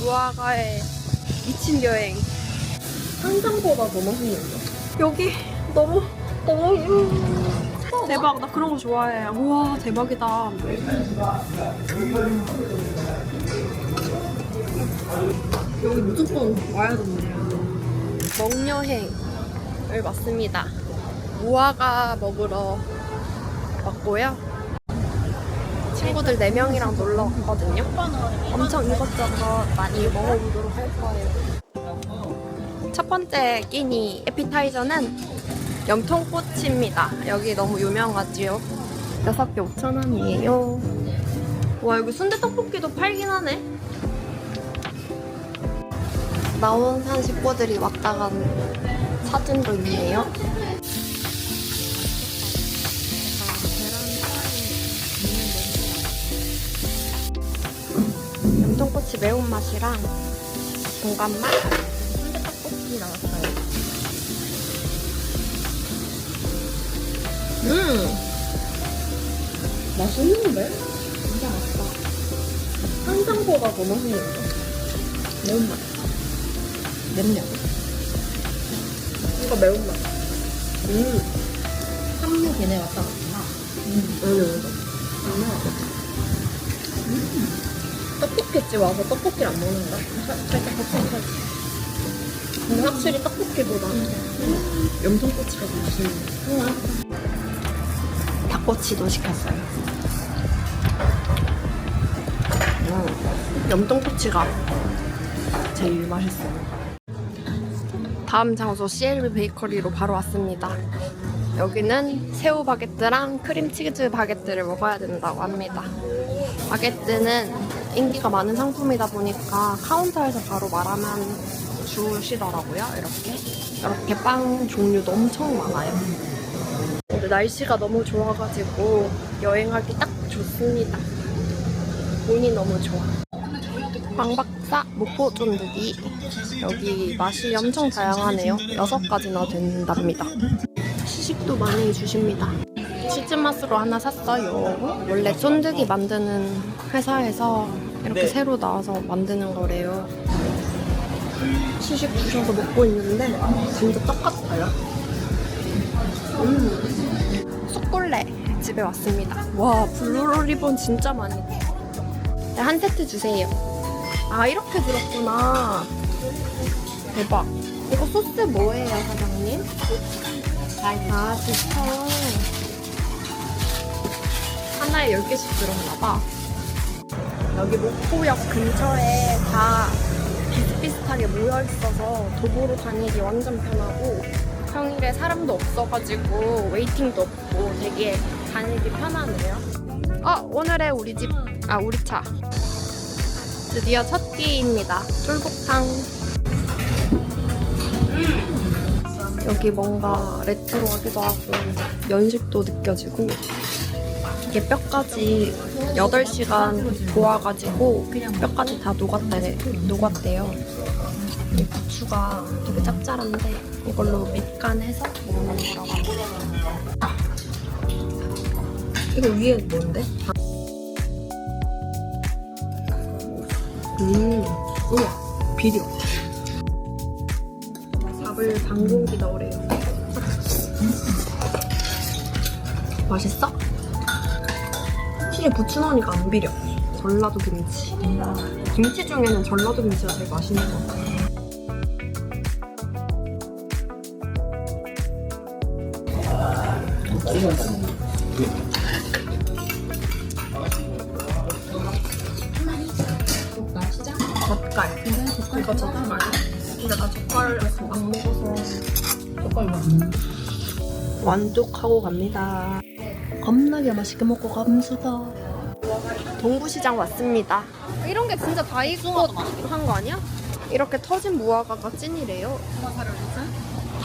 무화과의 미친 여행. 상상보다 더 맛있는데? 여기 너무 대박. 나 그런 거 좋아해. 우와 대박이다. 여기 무조건 와야 된대요. 먹여행을 왔습니다. 무화과 먹으러 왔고요. 친구들 4명이랑 놀러 왔거든요. 엄청 이것저것 많이 먹어보도록 할 거예요. 첫 번째 끼니 에피타이저는 염통꼬치입니다. 여기 너무 유명하지요. 6개 5,000원이에요. 와 여기 순대떡볶이도 팔긴 하네. 나온 산 식구들이 왔다 간 사진도 있네요. 염통꼬치 매운맛이랑 동감맛 순대떡볶이 나왔어요. 맛있는데? 진짜 맛있다. 상상보다 더 맛있는데? 매운맛. 맵냐? 이거 매운맛. 한류 걔네 왔다 갔구나. 떡볶이집 와서 떡볶이를 안 먹는다? 살짝 퍽퍽하지. 근데 확실히 떡볶이보다 염통꼬치가 더 맛있네. 닭꼬치도 시켰어요. 염통꼬치가 제일 맛있어요. 다음 장소 CLB 베이커리로 바로 왔습니다. 여기는 새우 바게트랑 크림치즈 바게트를 먹어야 된다고 합니다. 바게트는 인기가 많은 상품이다 보니까 카운터에서 바로 말하면 주시더라고요. 이렇게 빵 종류도 엄청 많아요. 근데 날씨가 너무 좋아가지고 여행하기 딱 좋습니다. 운이 너무 좋아. 광박사 목포 쫀득이. 여기 맛이 엄청 다양하네요. 6가지나 된답니다. 시식도 많이 주십니다. 치즈 맛으로 하나 샀어요. 원래 쫀득이 만드는 회사에서 이렇게 새로 나와서 만드는 거래요. 시식 주셔서 먹고 있는데 진짜 똑같아요. 쑥골레 집에 왔습니다. 와 블루 리본 진짜 많이. 네, 한 세트 주세요. 아 이렇게 들었구나. 대박. 이거 소스 뭐예요 사장님? 아 진짜 하나에 10개씩 들었나봐. 여기 목포역 근처에 다 비슷비슷하게 모여있어서 도보로 다니기 완전 편하고 평일에 사람도 없어가지고 웨이팅도 없고 되게 다니기 편하네요. 오늘의 우리 집, 우리 차. 드디어 첫 끼입니다. 쫄복탕. 여기 뭔가 레트로하기도 하고 연식도 느껴지고 이게 뼈까지 8시간 구워가지고 뼈까지 다 녹았대요. 이 부추가 되게 짭짤한데 이걸로 밑간해서 먹는 거라고 합니다. 이거 위에 뭔데? 우와 비려. 밥을 반 공기 넣으래요. 맛있어? 확실히 부추 넣으니까 안 비려. 전라도 김치. 김치 중에는 전라도 김치가 제일 맛있는 것 같아요. 젓갈. 이거 젓갈. 근데 나 젓갈 안 먹어서 젓갈 먹는. 완독하고 갑니다. 겁나게 맛있게 먹고 감수다. 동부시장 왔습니다. 이런 게 진짜 다 익고 한 거 아니야? 이렇게 터진 무화과가 찐이래요.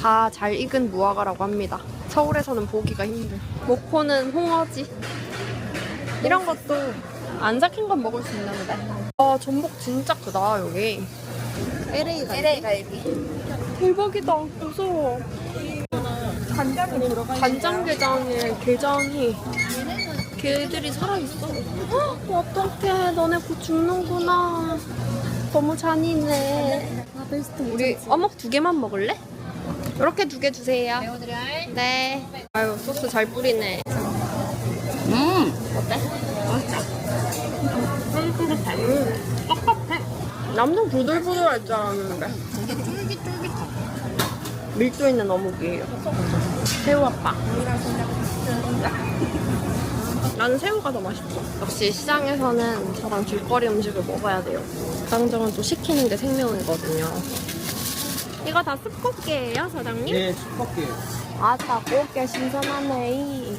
다 잘 익은 무화과라고 합니다. 서울에서는 보기가 힘들. 목포는 홍어지. 이런 것도 안 삭힌 건 먹을 수 있는데. 전복 진짜 크다 여기. LA 갈비. 대박이다. 무서워. 간장이 들어가 있는 간장게장에 게장이 걔들이 살아있어. 어떡해 너네 곧 죽는구나. 너무 잔인해. 우리 어묵 2개만 먹을래? 이렇게 2개 주세요. 네. 아유, 소스 잘 뿌리네. 어때? 맛있다. 쫄깃쫄깃해. 뻑뻑해. 엄청 부들부들할 줄 알았는데. 되게 쫄깃쫄깃해. 밀도 있는 어묵이에요. 새우아빠. 나는 새우가 더 맛있어. 역시 시장에서는 저런 길거리 음식을 먹어야 돼요. 가장정은 또 시키는 게 생명이거든요. 이거 다 숯꽃게예요, 사장님? 네, 숯밖에. 아, 다 꽃게 신선하네.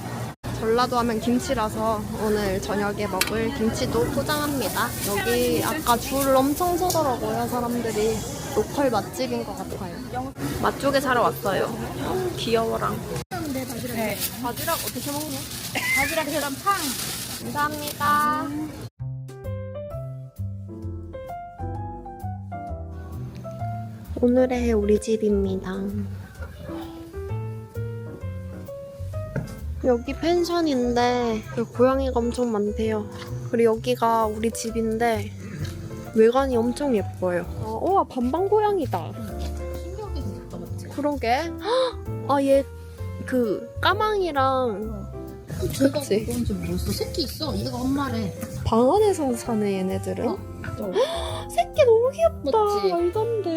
전라도 하면 김치라서 오늘 저녁에 먹을 김치도 포장합니다. 여기 아까 줄 엄청 서더라고요, 사람들이. 로컬 맛집인 것 같아요. 맛조개 사러 왔어요. 귀여워라. 네. 바지락 어떻게 먹냐? 바지락 계란 팡. 감사합니다. 오늘의 우리 집입니다. 여기 펜션인데 고양이가 엄청 많대요. 그리고 여기가 우리 집인데 외관이 엄청 예뻐요. 우와, 반반 고양이다. 신기하게 생겼다, 맞지? 그러게. 아, 얘 그 까망이랑 제가 그치? 그건지 모르겠어. 새끼 있어. 얘가 엄마래. 방 안에서 사네, 얘네들은. 어. 새끼 너무 귀엽다. 맞지? 말도 안 돼.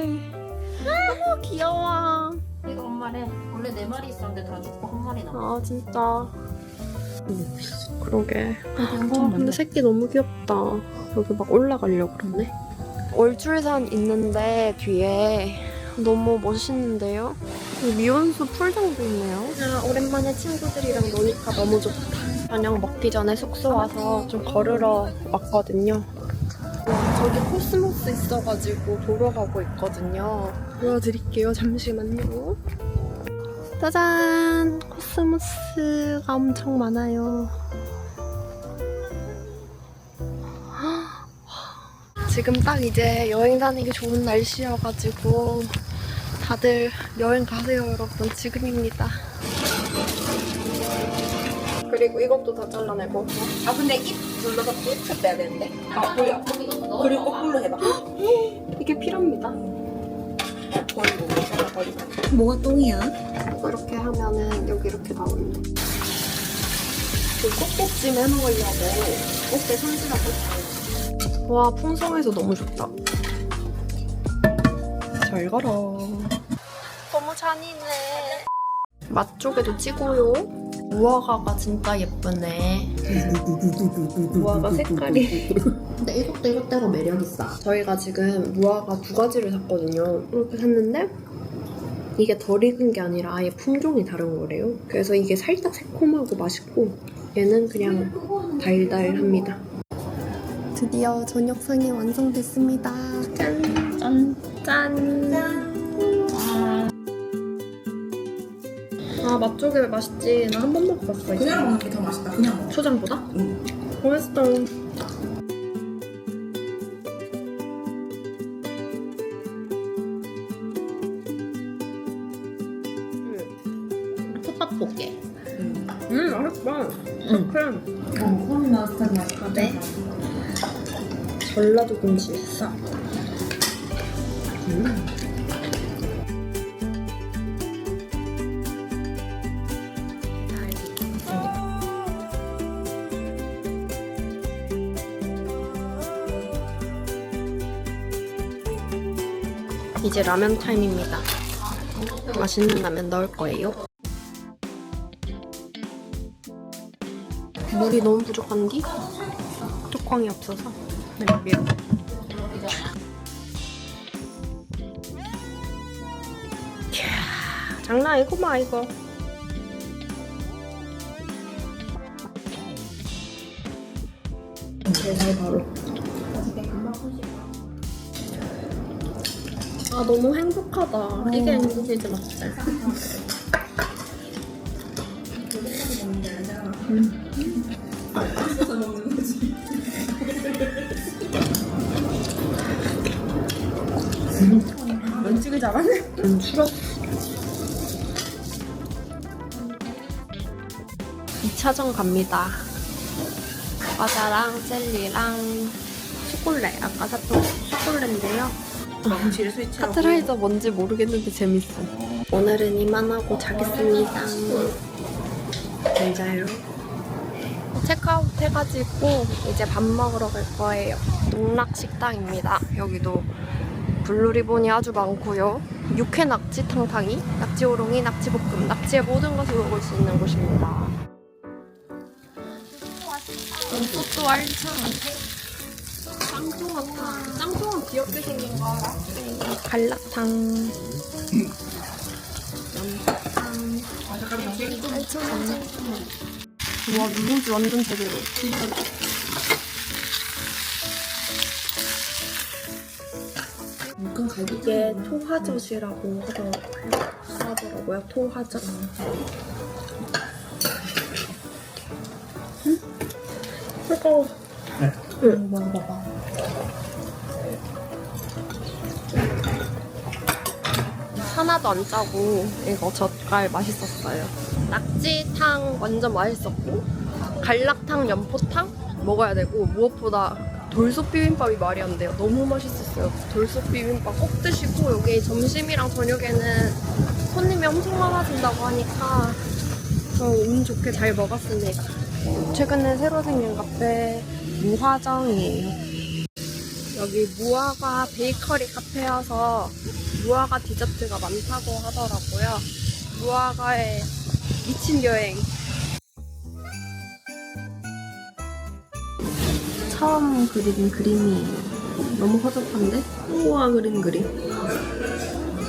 너무 귀여워. 얘가 엄마래. 원래 4마리 있었는데 다 죽고 1마리 남았어. 아, 진짜. 그러게. 엄청 근데 새끼 너무 귀엽다. 여기 막 올라가려고 그러네. 월출산 있는데 뒤에 너무 멋있는데요? 미온수 풀장도 있네요. 아, 오랜만에 친구들이랑 노니까 너무 좋다. 저녁 먹기 전에 숙소 와서 좀 걸으러 왔거든요. 저기 코스모스 있어가지고 보러 가고 있거든요. 보여드릴게요. 잠시만요. 짜잔! 코스모스가 엄청 많아요. 지금 딱 이제 여행 다니기 좋은 날씨여가지고 다들 여행 가세요, 여러분. 지금입니다. 그리고 이것도 다 잘라내고. 아, 근데 입 눌러서 삐끗 빼야 되는데. 아, 그래요? 그리고 거꾸로 해봐. 이게 필요합니다. 버리고. 뭐가 똥이야? 이렇게 하면은 여기 이렇게 나오네. 그 꽃볶찜 해먹으려고 꽃게 손질하고 있어요. 와, 풍성해서 너무 좋다. 잘 가라. 너무 잔인해. 맛조개도 찌고요. 무화과가 진짜 예쁘네. 무화과 색깔이. 근데 이것도 이것대로 매력있어. 저희가 지금 무화과 2가지를 샀거든요. 이렇게 샀는데 이게 덜 익은 게 아니라 아예 품종이 다른 거래요. 그래서 이게 살짝 새콤하고 맛있고 얘는 그냥 달달합니다. 드디어 저녁상이 완성됐습니다. 짠! 짠. 짠! 아, 맛조개 맛있지? 나 한 번 먹어봤어. 이제. 그냥 먹는 게 더 맛있다. 그냥 먹어. 초장보다? 응. 맛있다. 톱밥볶이. 맛있다. 응. 크림. 홈 마스터드 맛있다. 네. 전라도 김치 싹. 이제 라면 타임입니다. 맛있는 라면 넣을 거예요. 물이 너무 부족한디? 뚜껑이 없어서. 네, 미안. 이야, 장난 아니구만, 이거. 제살 바로. 아, 너무 행복하다. 이게 행복이지, 맞지? 면치기 잘하네. 추럽. 2차전 갑니다. 과자랑 젤리랑 초콜릿. 아까 샀던 거. 초콜릿인데요. 카트라이저 뭔지 모르겠는데 재밌어. 오늘은 이만하고 자겠습니다. 잘 자요. 체크아웃 해가지고 이제 밥 먹으러 갈 거예요. 농락식당입니다. 여기도 블루리본이 아주 많고요. 육회 낙지 탕탕이, 낙지 호롱이, 낙지 볶음, 낙지의 모든 것을 먹을 수 있는 곳입니다. 소스 알차. 짱통아탕. 짱통은 귀엽게 생긴 거 알아? 갈락탕. 연탕. 알차탕. 와, 누룽지 완전 제대로. 이게 토화젓이라고 하더라고요. 토화젓. 뜨거워. 응. 먹어봐. 하나도 안 짜고 이거 젓갈 맛있었어요. 낙지탕 완전 맛있었고 갈락탕, 연포탕 먹어야 되고 무엇보다 돌솥 비빔밥이 말이 안 돼요. 너무 맛있었어요. 돌솥 비빔밥 꼭 드시고 여기 점심이랑 저녁에는 손님이 엄청 많아진다고 하니까 저 운 좋게 잘 먹었습니다. 최근에 새로 생긴 카페 무화정이에요. 여기 무화과 베이커리 카페여서 무화과 디저트가 많다고 하더라고요. 무화과에 미친 여행. 처음 그린 그림이 너무 허접한데? 우와 그린 그림.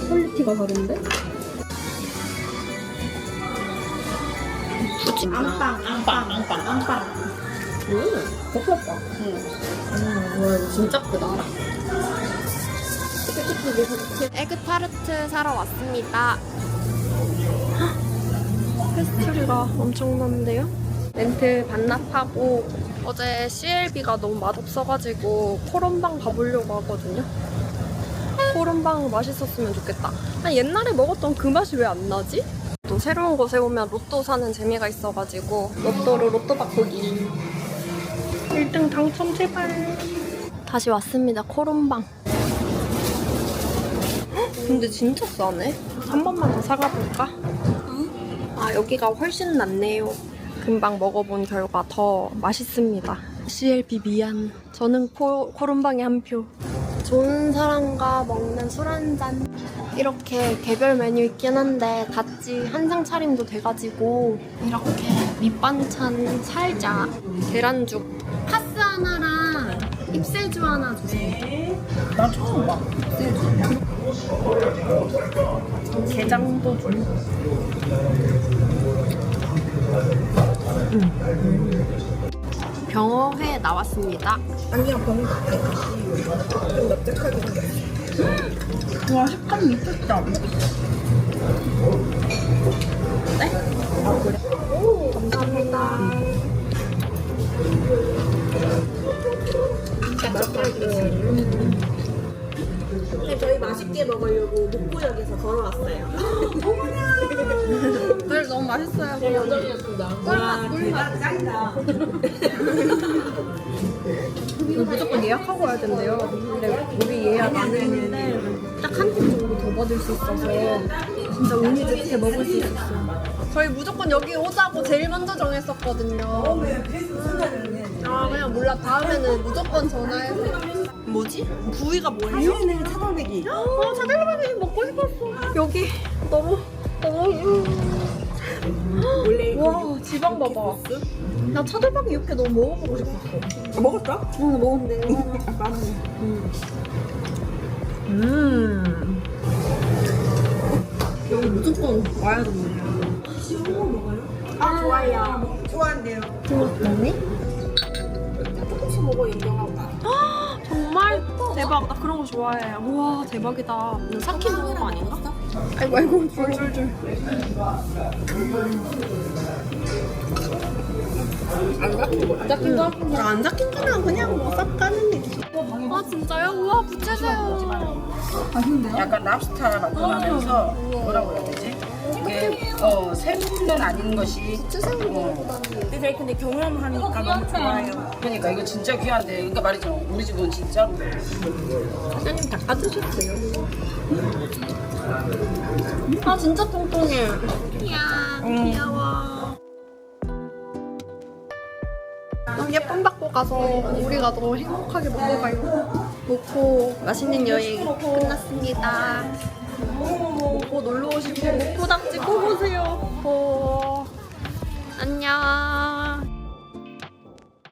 퀄리티가 다른데? 앙빵. 볶음밥. 와 이거 진짜 크다. 에그타르트 사러 왔습니다. 페스츄리가 엄청난데요? 렌트 반납하고 어제 CLB가 너무 맛없어가지고 코롬방 가보려고 하거든요. 코롬방 맛있었으면 좋겠다. 아니, 옛날에 먹었던 그 맛이 왜 안 나지? 또 새로운 곳에 오면 로또 사는 재미가 있어가지고 로또로 로또 바꾸기. 1등 당첨 제발. 다시 왔습니다. 코롬방. 근데 진짜 싸네. 한 번만 더 사가볼까? 아 여기가 훨씬 낫네요. 금방 먹어본 결과 더 맛있습니다. CLB 미안. 저는 코롬방에 한 표. 좋은 사람과 먹는 술 한 잔. 이렇게 개별 메뉴 있긴 한데 같이 한상 차림도 돼가지고 이렇게 밑반찬 살짝 계란죽 카스 하나랑 잎새주 하나 주세요. 나 처음 봐. 게장도 좀. 병어회 나왔습니다. 아니야, 병 좀 납작하게 생겼어. 와, 식감 미쳤다. 네? 아, 그래? 오, 감사합니다. 네, 저희 맛있게 먹으려고 목포역에서 걸어왔어요. 늘 너무 맛있어요. 꿀맛. 짱이다. 이거 무조건 예약하고 와야 된대요. 근데 우리 예약 안 했는데 딱 한 팀 정도 더 받을 수 있어서 진짜 운이 좋게 먹을 수 있었어요. 저희 무조건 여기 오자고 제일 먼저 정했었거든요. 아 그냥 몰라. 다음에는 무조건 전화해서. 뭐지? 부위가 뭐예요? 부위는 차돌배기. 차돌박이 먹고 싶었어. 여기 너무 원래 와 지방 봐봐. 나 차돌박이 육회 너무 먹어보고 싶었어. 먹었어? 응 먹었는데. 여기 무조건 와야 된다. 아 좋아요. 좋아한대요. 먹니? 조금씩 먹어 인정하고. 정말 대박. 나 그런 거 좋아해. 우와 대박이다. 이거 삭힌 거 아닌가? 아이고 줄줄줄. 안 삭힌 거. 삭힌 거? 안 삭힌 거면 그냥 뭐 싹 까는 얘기. 아 진짜요? 우와 부채새우. 약간 랍스타 만들면서 뭐라고 해야 되지? 이게 생은 아닌 것이 근데 저희 근데 경험하니까 너무 좋아요. 그러니까 이거 진짜 귀한데 그러니까 말이죠 우리 집은 진짜로. 사장님 닦아주셨어요. 아 진짜 통통해. 이야 귀여워. 너무 예쁨 받고 가서 우리가 더 행복하게 먹고 맛있는 여행 끝났습니다. 목포 놀러 오시고 목포 닭집 꼭 오세요. 안녕.